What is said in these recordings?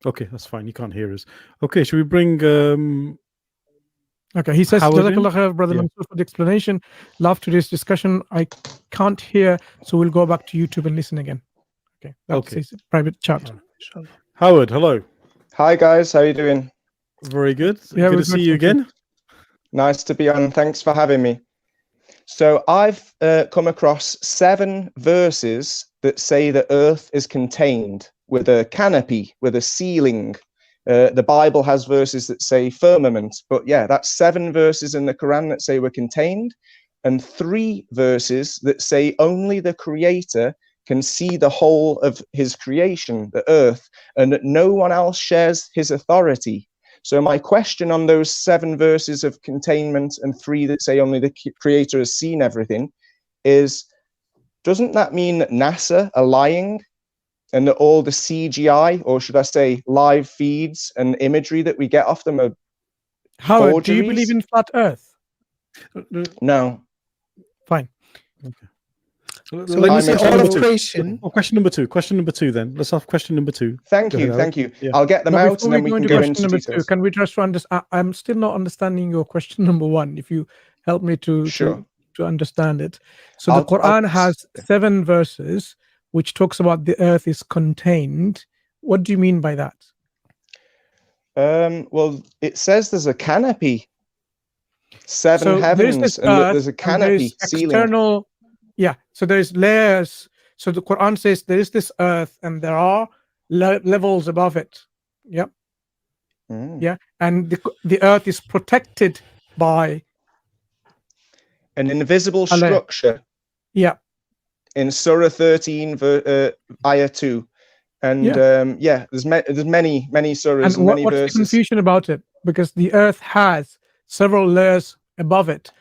Okay, that's fine. You can't hear us. Okay, should we bring Okay, he says, Howard in? Jazakallah khair, Brother Yeah. Mansoor, for the explanation. Love today's discussion. I can't hear, so we'll go back to YouTube and listen again. Okay, that's Okay. his private chat. Howard, hello. Hi guys, how you doing? Very good. Yeah, Good we're to see good, you thank you. again. Nice to be on. Thanks for having me. So I've come across 7 verses that say the earth is contained with a canopy, with a ceiling. The Bible has verses that say firmament, but yeah, that's 7 verses in the Quran that say we're contained, and 3 verses that say only the Creator can see the whole of his creation, the earth, and that no one else shares his authority. So my question on those 7 verses of containment and 3 that say only the Creator has seen everything is, doesn't that mean that NASA are lying, and that all the CGI, or should I say live feeds and imagery that we get off them are Howard, do you forgeries? believe in flat earth? No. Fine. So So let when me you say say question all number of two. creation, Oh, question number two. Question number 2 then. Let's have question number 2. Thank Go you, ahead, thank you. Yeah. I'll get them Now, out before and then we go can into go question into number 2, details. can we just understand? I'm still not understanding your question number 1. If you help me to Sure. to understand it. So the I'll- Quran has 7 verses which talks about the earth is contained. What do you mean by that? Well, it says there's a canopy, 7 So there is heavens, this and that earth, there's a and there canopy is ceiling. external. Yeah. So there's layers. So the Quran says there is this earth, and there are levels above it. Yep. Mm. Yeah. And the earth is protected by An invisible a layer. structure Yeah. in Surah 13, ayah 2. And yeah, there's many surahs And and many what's the verses. confusion about it? Because the earth has several layers above it.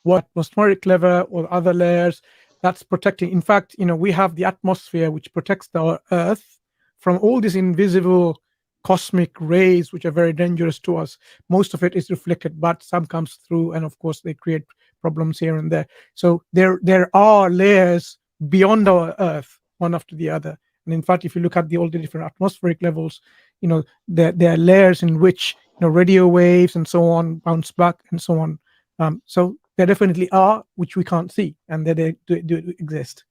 What atmospheric layer or other layers that's protecting. In fact, we have the atmosphere which protects the earth from all these invisible cosmic rays which are very dangerous to us. Most of it is reflected, but some comes through, and of course they create problems here and there. So there are layers beyond our earth, one after the other. And in fact, if you look at all the different atmospheric levels, there are layers in which radio waves and so on bounce back and so on. So there definitely are, which we can't see, and they do exist.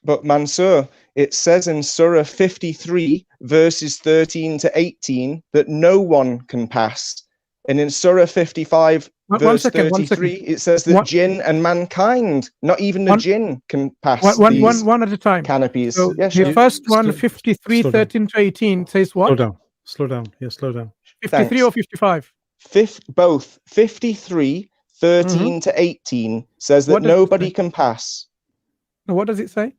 But Mansoor, it says in Surah 53, verses 13 to 18, that no one can pass. And in Surah 55, verse 33, it says that jinn and mankind, not even the jinn, can pass these one at a time. canopies. So Yeah, the sure. first one, 53, slow 13 to 18, says what? Slow down. Yeah, slow down. 53 Thanks. or 55? Both. 53, 13 to 18 says that What does it nobody say? can pass. No, what does it say?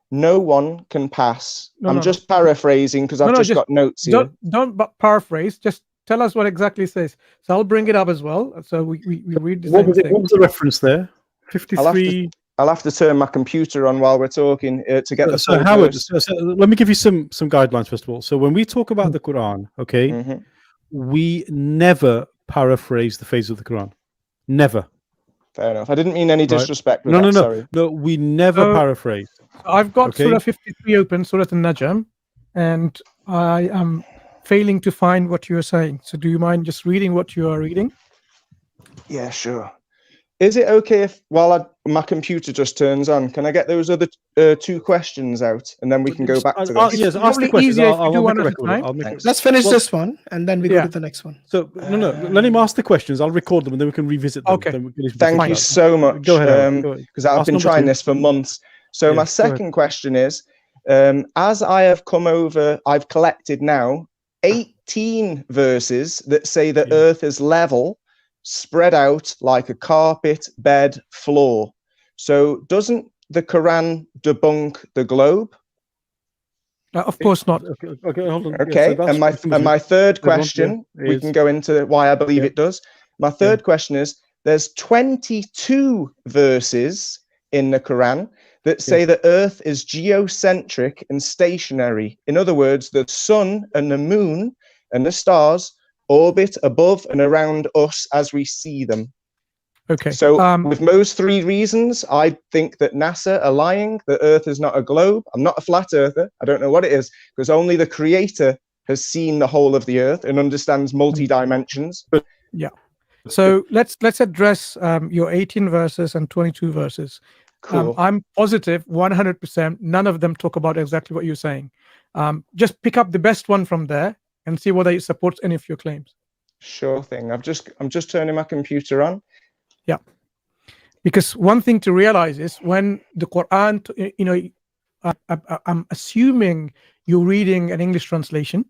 No one can pass. No, I'm no, just paraphrasing because I've just got notes here. Don't paraphrase. Just tell us what exactly it says. So I'll bring it up as well. So we read the What same was it? thing. What was the reference there? 53. I'll have to turn my computer on while we're talking to get the So full Howard, verse. so let me give you some guidelines first of all. So when we talk about the Quran, okay, we never paraphrase the phase of the Quran. Never. Fair enough. I didn't mean any disrespect with No, that, no, sorry. no. We never paraphrase. I've got Okay. Surah 53 open, Surah An-Najm, and I am failing to find what you're saying. So do you mind just reading what you are reading? Yeah, sure. Is it okay if, while my computer just turns on, can I get those other 2 questions out, and then we can go back to this? Yes, ask the probably questions. easier if you I'll do make one a at a record. time. I'll make it. let's finish this one and then we go to the next one. So no, let him ask the questions. I'll record them and then we can revisit them. Okay. Then we can Thank you so much. Go ahead. Because I've been trying this for months. So my second question is, as I've collected now 18 verses that say the earth is level, spread out like a carpet, bed, floor. So doesn't the Quran debunk the globe? Of course not. Okay, hold on. Okay, Yeah, so and my third question, we can go into why I believe it does. My third question is, there's 22 verses in the Quran that say the earth is geocentric and stationary. In other words, the sun and the moon and the stars orbit above and around us as we see them. Okay. So with those 3 reasons, I think that NASA are lying. The earth is not a globe. I'm not a flat earther. I don't know what it is, because only the Creator has seen the whole of the earth and understands multi-dimensions. Yeah. So let's address your 18 verses and 22 verses. Cool. I'm positive 100% none of them talk about exactly what you're saying. Just pick up the best one from there and see whether it supports any of your claims. Sure thing. I'm just turning my computer on. Yeah. Because one thing to realize is when the Quran, I'm assuming you're reading an English translation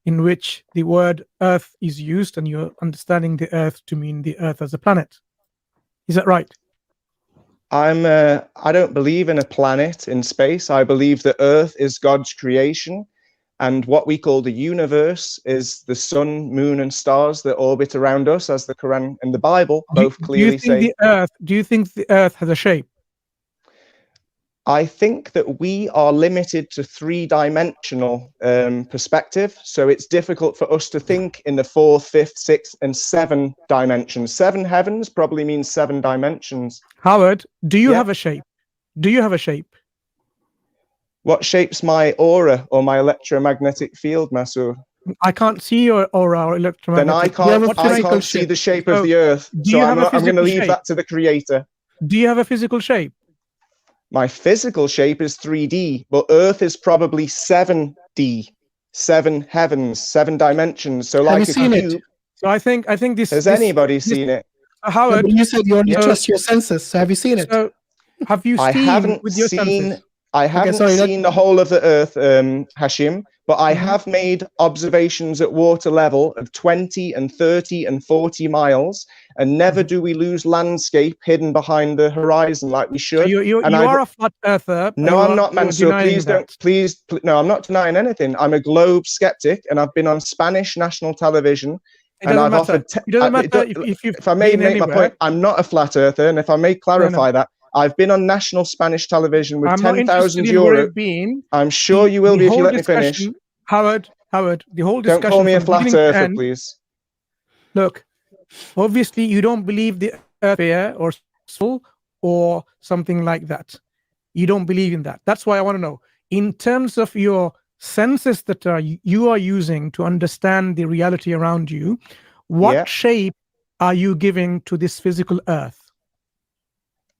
in which the word earth is used and you're understanding the earth to mean the earth as a planet. Is that right? I don't believe in a planet in space. I believe that earth is God's creation, and what we call the universe is the sun, moon, and stars that orbit around us, as the Quran and the Bible both clearly say. Do you think the earth has a shape? I think that we are limited to three-dimensional perspective, so it's difficult for us to think in the 4th, 5th, 6th, and 7 dimensions. 7 heavens probably means 7 dimensions. Howard, do you have a shape? Do you have a shape? What shapes my aura or my electromagnetic field, Masoor? I can't see your aura or electromagnetic. Then I can't see the shape of the earth, so I'm going to leave that to the Creator. Do you have a physical shape? My physical shape is 3D, but Earth is probably 7D, 7 heavens, 7 dimensions. So, like, have you seen it? So I think this. Has anybody seen it? Howard, you said you only trust your senses. So have you seen it? So have you seen with your senses? I haven't seen the whole of the Earth, Hashim, but I have made observations at water level of 20 and 30 and 40 miles, and never do we lose landscape hidden behind the horizon like we should. You are a flat earther. No, I'm not, Mansoor. Please, no, I'm not denying anything. I'm a globe skeptic, and I've been on Spanish national television. It doesn't matter. It doesn't matter if I may make my point, I'm not a flat earther, and if I may clarify that, I've been on national Spanish television with 10,000 euro. I'm sure you will be if you let me finish. Howard, the whole discussion. Don't call me a flat earther, please. Look, obviously you don't believe the earth here or soul or something like that. You don't believe in that. That's why I want to know, in terms of your senses that you are using to understand the reality around you, what shape are you giving to this physical earth?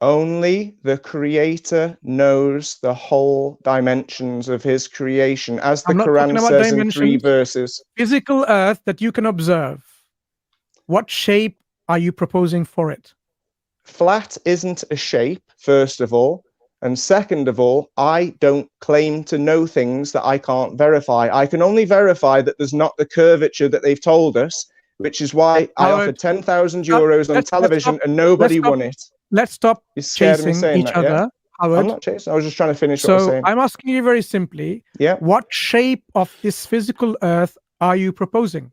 Only the Creator knows the whole dimensions of his creation, as the Quran says in 3 verses. Physical earth that you can observe. What shape are you proposing for it? Flat isn't a shape, first of all. And second of all, I don't claim to know things that I can't verify. I can only verify that there's not the curvature that they've told us, which is why I offered 10,000 euros on television and nobody won it. Let's stop chasing each other. Howard. I'm not chasing. I was just trying to finish what I was saying. So I'm asking you very simply, what shape of this physical earth are you proposing?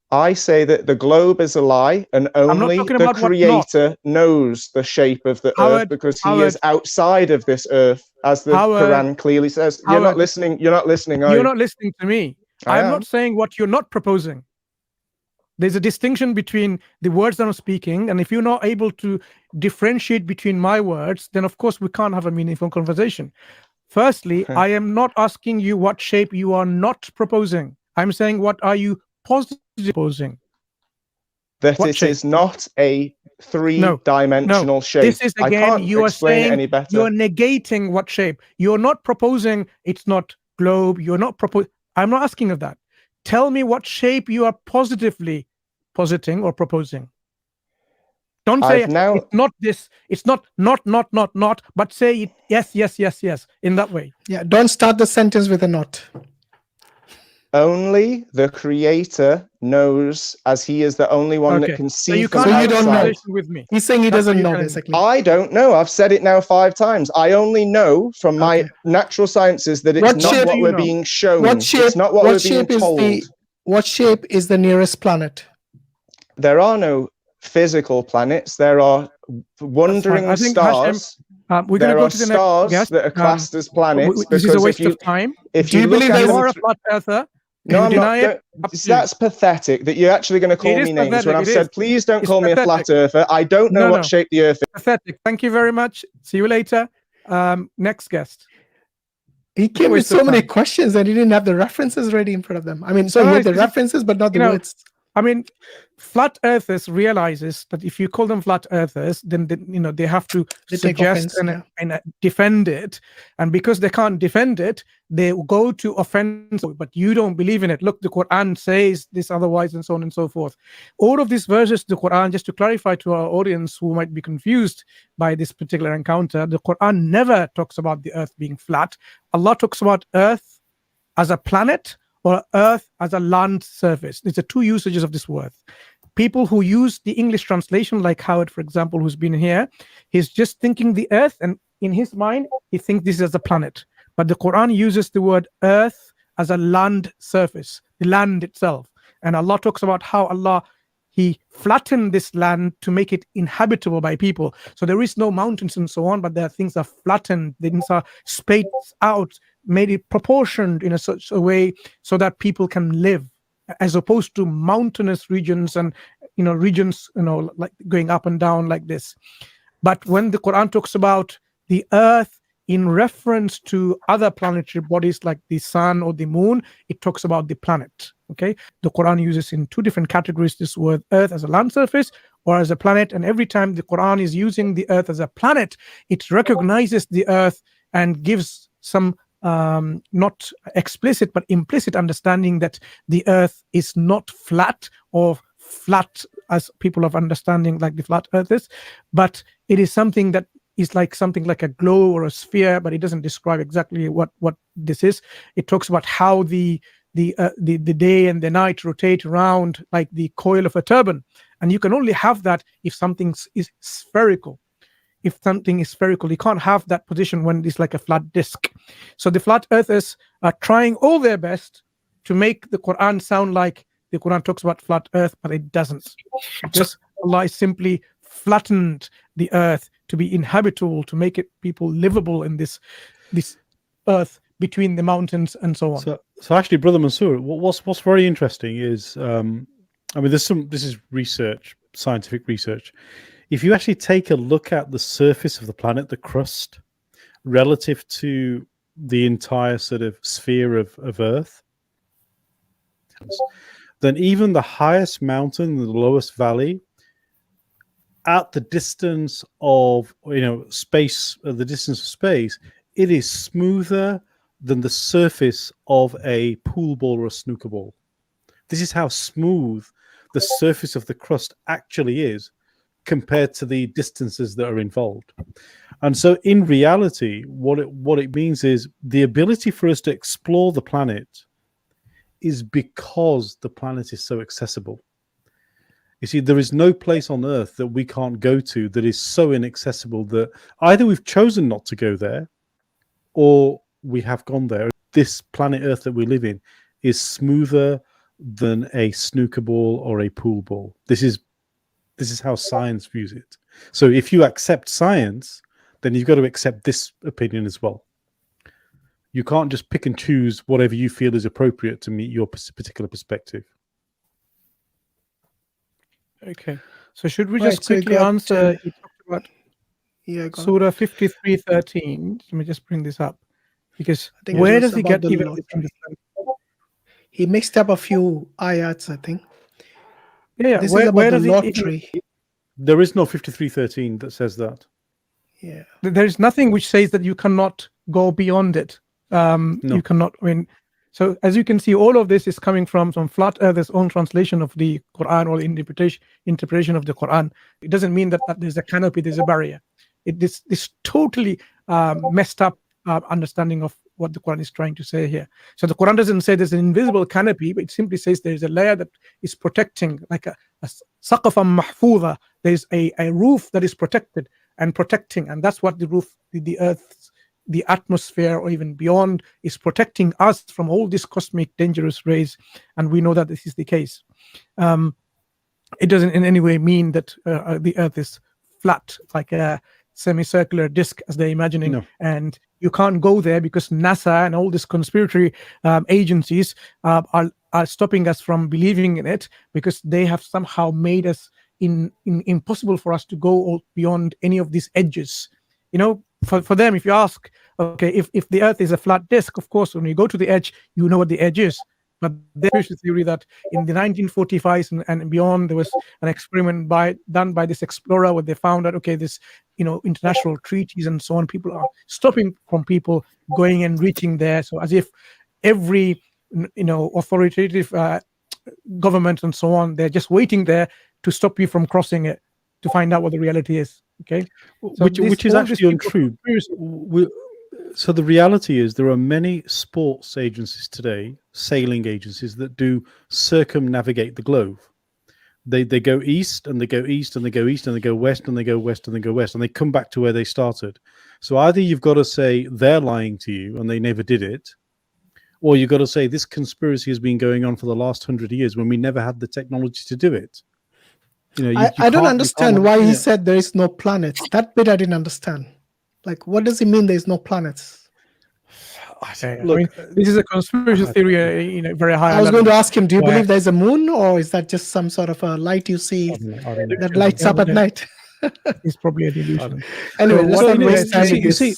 I say that the globe is a lie, and only the Creator knows the shape of the earth, because he is outside of this earth, as the Quran clearly says. You're not listening. You're not listening. You're not listening to me. I'm not saying what you're not proposing. There's a distinction between the words that I'm speaking, and if you're not able to differentiate between my words, then of course we can't have a meaningful conversation. Firstly, I am not asking you what shape you are not proposing. I'm saying, what are you positively proposing? That it is not a 3-dimensional shape. This is, again, you are saying you're negating what shape. You're not proposing it's not globe. You're not proposing. I'm not asking of that. Tell me what shape you are positively positing or proposing. Don't say it's not this, it's not, but say it, yes, in that way. Yeah, don't start the sentence with a not. Only the Creator knows, as he is the only one that can see. So you can't have a conversation with me. He's saying he doesn't know, basically. I don't know. I've said it now 5 times. I only know from my natural sciences that it's not what we're being shown. It's not what we're being told. What shape is the nearest planet? There are no physical planets. There are wandering stars. We're going to go to the stars next that are classed as planets. This is a waste of time. Do you believe you are a flat earther? No, I'm not. That's pathetic that you're actually going to call me names when I've said, please don't call me a flat earther. I don't know what shape the earth is. Pathetic. Thank you very much. See you later. Next guest. He came with waste of so many time. questions and he didn't have the references ready in front of them. I mean, so No, he had the it's- references, but not the you know, words. I mean, flat earthers realizes that if you call them flat earthers, then they have to They take suggest offense, and defend it, and because they can't defend it, they go to offense. But you don't believe in it. Look, the Quran says this otherwise, and so on and so forth. All of these verses, the Quran, just to clarify to our audience who might be confused by this particular encounter, the Quran never talks about the earth being flat. Allah talks about earth as a planet or earth as a land surface. These are two usages of this word. People who use the English translation, like Howard, for example, who's been here, he's just thinking the earth, and in his mind, he thinks this is a planet. But the Quran uses the word earth as a land surface, the land itself. And Allah talks about how He flattened this land to make it inhabitable by people. So there is no mountains and so on, but there are things are flattened, things are spaced out, made it proportioned in such a way so that people can live, as opposed to mountainous regions and regions like going up and down like this. But when the Quran talks about the earth in reference to other planetary bodies like the sun or the moon, it talks about the planet. Okay, the Quran uses in two different categories this word earth as a land surface or as a planet, and every time the Quran is using the earth as a planet, it recognizes the earth and gives some not explicit but implicit understanding that the earth is not flat or flat as people of understanding like the flat earth is, but it is something that is like something like a globe or a sphere, but it doesn't describe exactly what this is. It talks about how the day and the night rotate around like the coil of a turban, and you can only have that if something is spherical. If something is spherical, you can't have that position when it's like a flat disk. So the flat earthers are trying all their best to make the Quran sound like the Quran talks about flat earth, but it doesn't. Just Allah is simply flattened the earth to be inhabitable, to make it people livable in this earth between the mountains and so on. So actually, Brother Mansour, what's very interesting is, I mean, this is research, scientific research. If you actually take a look at the surface of the planet, the crust, relative to the entire sort of sphere of Earth, then even the highest mountain, the lowest valley, at the distance of space, it is smoother than the surface of a pool ball or a snooker ball. This is how smooth the surface of the crust actually is compared to the distances that are involved. And so in reality, what it means is the ability for us to explore the planet is because the planet is so accessible. You see, there is no place on Earth that we can't go to that is so inaccessible that either we've chosen not to go there or we have gone there. This planet Earth that we live in is smoother than a snooker ball or a pool ball. This is how science views it. So if you accept science, then you've got to accept this opinion as well. You can't just pick and choose whatever you feel is appropriate to meet your particular perspective. Okay, so should we just quickly answer? You talked about Surah 53:13. Let me just bring this up, because where does he get even this understanding? He mixed up a few ayats, I think. Yeah, this where, is about where the does Lote Tree. There is no 53:13 that says that. Yeah, there is nothing which says that you cannot go beyond it. No. You cannot. I mean, so as you can see, all of this is coming from some flat earth's own translation of the Quran or interpretation of the Quran. It doesn't mean that there's a canopy, there's a barrier. This totally messed up understanding of what the Quran is trying to say here. So the Quran doesn't say there's an invisible canopy, but it simply says there's a layer that is protecting, like a saqafan mahfuza. There's a roof that is protected and protecting, and that's what the roof, the earth's, the atmosphere, or even beyond, is protecting us from all these cosmic dangerous rays, and we know that this is the case. It doesn't in any way mean that the earth is flat, like a semicircular disk as they're imagining. No. And you can't go there because NASA and all these conspiratory agencies are stopping us from believing in it, because they have somehow made us impossible for us to go beyond any of these edges. For them, if you ask okay, if the Earth is a flat disk, of course, when you go to the edge, you know what the edge is. But there's a theory that in the 1945s and beyond, there was an experiment done by this explorer where they found that, okay, this, international treaties and so on, people are stopping from people going and reaching there. So as if every, authoritative government and so on, they're just waiting there to stop you from crossing it, to find out what the reality is. Okay, so which is actually untrue. So the reality is there are many sports agencies today, sailing agencies, that do circumnavigate the globe. They go east and they go east and they go east and they go west and they go west and they go west and they come back to where they started. So either you've got to say they're lying to you and they never did it, or you've got to say this conspiracy has been going on for the last 100 years when we never had the technology to do it. I don't understand why he said there is no planets. That bit I didn't understand. Like, what does it mean there is no planets? Look, this is a conspiracy theory, very high. I was going to ask him, do you believe there's a moon, or is that just some sort of a light you see that lights up at night? It's probably a delusion. Anyway, let's not waste time with you see,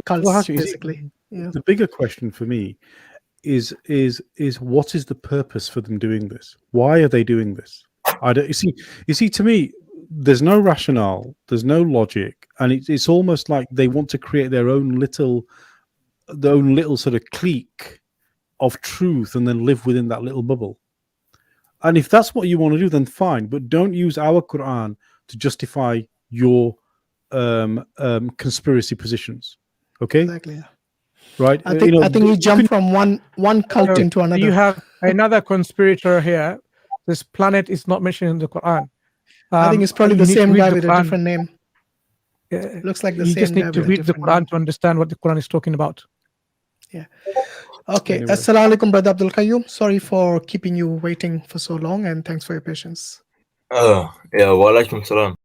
cults, basically. The bigger question for me is what is the purpose for them doing this? Why are they doing this? You see, to me, there's no rationale, there's no logic, and it's almost like they want to create their own little sort of clique of truth and then live within that little bubble. And if that's what you want to do, then fine, but don't use our Quran to justify your conspiracy positions. Okay? Exactly. Right? I think we jump from one cult into another. You have another conspirator here. This planet is not mentioned in the Quran. I think it's probably the same guy with a different name. Looks like the same guy. You just need to read the Quran to understand what the Quran is talking about. Yeah. Okay. Anyway. Assalamu alaikum, Brother Abdul Qayyum. Sorry for keeping you waiting for so long, and thanks for your patience. Yeah, wa alaikum salam.